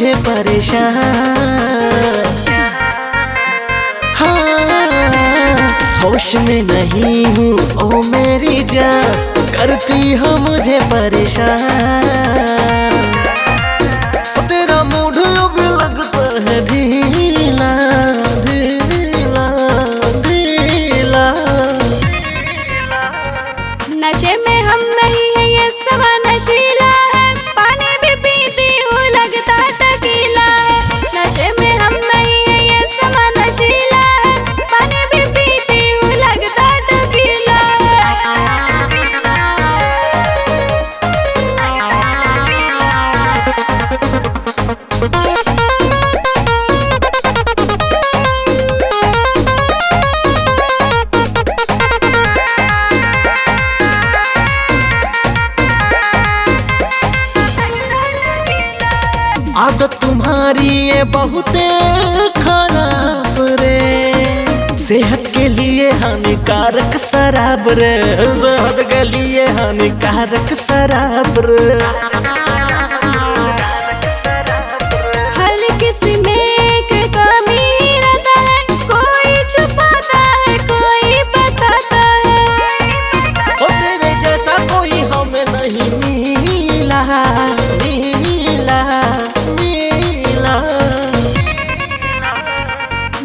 मुझे परेशान। हाँ, होश में नहीं हूँ ओ मेरी जान, करती हो मुझे परेशान। तेरा मूड भी लगता है ढीला ढीला ढीला। नशे में हम नहीं है ये सब नशीला है, पानी भी पीती हूँ लगता टकीला है। नशे में हम नहीं है ये सब नशीला है, पानी भी पीती हूँ लगता टकीला आदत तुम्हारी ये बहुते खराब रे, सेहत के लिए हानिकारक शराब रे, सेहत के लिए हानिकारक शराब रे। हर किसी में एक कमी रहता है, कोई छुपाता है कोई बताता है। ओ तेरे जैसा कोई हमें नहीं मिला मिला मिला।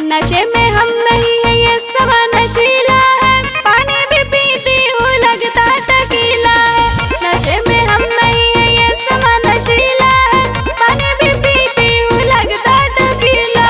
नशे में हम नहीं है ये सब नशीला है, पानी भी पीती हूँ लगता टकीला है। नशे में हम नहीं है ये सब नशीला है, पानी भी पीती हूँ लगता टकीला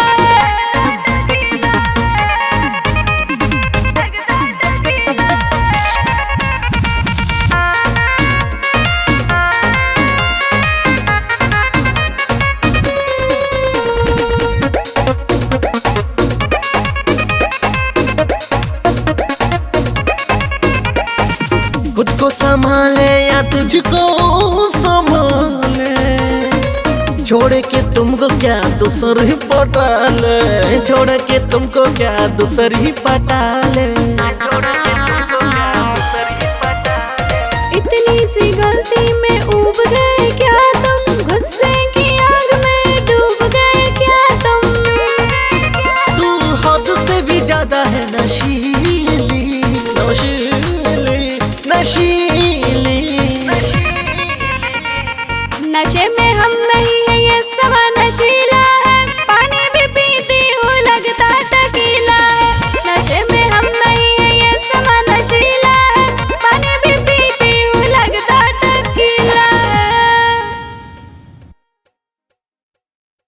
खुद को संभाले या तुझको संभाले, छोड़ के तुमको क्या दूसरी पटाले, छोड़ के तुमको क्या दूसरी पटाले। इतनी सी गलती में उब गए क्या तुम, गुस्से की आग में डूब गए क्या तुम। तू हद से भी ज्यादा है नशीली नशीली नशीली।